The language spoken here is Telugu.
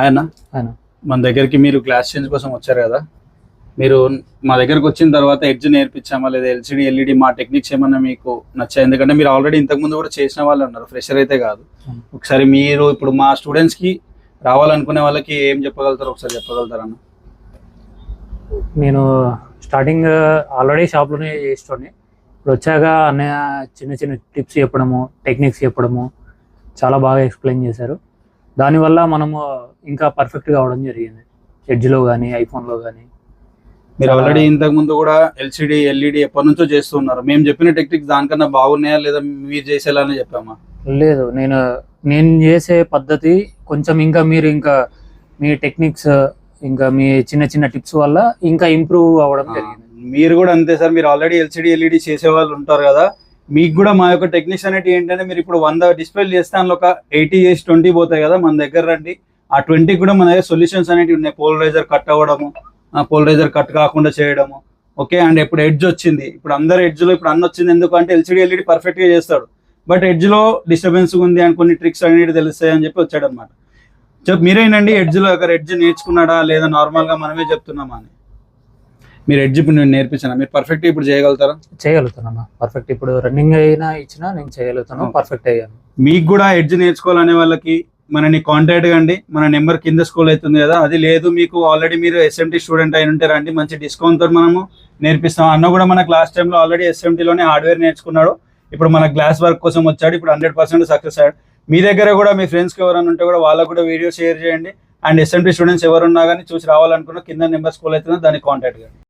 ఆయన ఆయన మన దగ్గరికి మీరు క్లాస్ చేంజ్ కోసం వచ్చారు కదా. మీరు మా దగ్గరకు వచ్చిన తర్వాత ఎడ్జ్ నేర్పించామా లేదా ఎల్సిడి ఎల్ఈడి మా టెక్నిక్స్ ఏమన్నా మీకు నచ్చాయి? ఎందుకంటే మీరు ఆల్రెడీ ఇంతకుముందు కూడా చేసిన వాళ్ళు ఉన్నారు, ఫ్రెషర్ అయితే కాదు. ఒకసారి మీరు ఇప్పుడు మా స్టూడెంట్స్కి రావాలనుకునే వాళ్ళకి ఏం చెప్పగలుగుతారు, ఒకసారి చెప్పగలుగుతారన్న? నేను స్టార్టింగ్ ఆల్రెడీ షాప్లోనే చేస్తుండే. ఇప్పుడు వచ్చాక అన్నయ్య చిన్న చిన్న టిప్స్ చెప్పడము, టెక్నిక్స్ చెప్పడము చాలా బాగా ఎక్స్ప్లెయిన్ చేశారు. దానివల్ల మనము ఇంకా పర్ఫెక్ట్గా అవడం జరిగింది, ఎడ్జ్లో కానీ ఐఫోన్లో కానీ. మీరు ఆల్రెడీ ఇంతకు ముందు కూడా ఎల్సిడి ఎల్ఈడి ఎప్పటి నుంచో చేస్తున్నారు. మేము చెప్పిన టెక్నిక్స్ దానికన్నా బాగున్నాయా లేదా మీరు చేసేలానే చెప్పామా? లేదు, నేను చేసే పద్ధతి కొంచెం ఇంకా మీరు ఇంకా మీ టెక్నిక్స్ ఇంకా మీ చిన్న చిన్న టిప్స్ వల్ల ఇంకా ఇంప్రూవ్ అవ్వడం జరిగింది. మీరు కూడా అంతే సార్, మీరు ఆల్రెడీ ఎల్సిడి ఎల్ఈడి చేసే వాళ్ళు ఉంటారు కదా. మీకు కూడా మా యొక్క టెక్నిక్స్ అనేవి ఏంటంటే, మీరు ఇప్పుడు 100 డిస్ప్లేలు చేస్తే అందులో ఒక 80 చేసి 20 పోతాయి కదా. మన దగ్గర రండి, ఆ 20 కూడా మన దగ్గర సొల్యూషన్స్ అనేవి ఉన్నాయి. పోలరైజర్ కట్ అవ్వడము, పోలరైజర్ కట్ కాకుండా చేయడము. ఓకే, అండ్ ఇప్పుడు ఎడ్జ్ వచ్చింది, ఇప్పుడు అందరు ఎడ్జ్లో ఇప్పుడు అన్న వచ్చింది. ఎందుకంటే ఎల్సిడి ఎల్ఈడి పర్ఫెక్ట్గా చేస్తాడు, బట్ ఎడ్జ్లో డిస్టర్బెన్స్ ఉంది అని కొన్ని ట్రిక్స్ అనేవి తెలుస్తాయి అని చెప్పి వచ్చాడు అనమాట. మీరేనండి ఎడ్జ్లో ఒక ఎడ్జ్ నేర్చుకున్నాడా లేదా నార్మల్గా మనమే చెప్తున్నామా అని? మీరు ఎడ్జ్ ఇప్పుడు నేను నేర్పించాను, మీరు పర్ఫెక్ట్ ఇప్పుడు చేయగలుగుతారా? చేయగలుగుతాను పర్ఫెక్ట్. ఇప్పుడు రన్నింగ్ అయినా ఇచ్చినా నేను చేయగలుగుతాను, పర్ఫెక్ట్ అయ్యాను. మీకు కూడా ఎడ్జ్ నేర్చుకోవాలనే వాళ్ళకి మనని కాంటాక్ట్ కండి. మన నెంబర్ కింద స్క్రోల్ అవుతుంది కదా, అది లేదు మీకు ఆల్రెడీ మీరు ఎస్ఎంటీ స్టూడెంట్ అయి ఉంటే రండి, మంచి డిస్కౌంట్ తో మనము నేర్పిస్తాం. అన్న కూడా మన క్లాస్ టైంలో ఆల్రెడీ ఎస్ఎంటీలోనే హార్డ్వేర్ నేర్చుకున్నాడు, ఇప్పుడు మన గ్లాస్ వర్క్ కోసం వచ్చాడు, ఇప్పుడు 100% సక్సెస్ అయ్యాడు. మీ దగ్గర కూడా మీ ఫ్రెండ్స్కి ఎవరైనా ఉంటే కూడా వాళ్ళకు కూడా వీడియో షేర్ చేయండి. అండ్ ఎస్ఎంటీ స్టూడెంట్స్ ఎవరున్నా కానీ చూసి రావాలనుకున్నా కింద నెంబర్ స్క్రోల్ అవుతుంది, దాన్ని కాంటాక్ట్ కండి.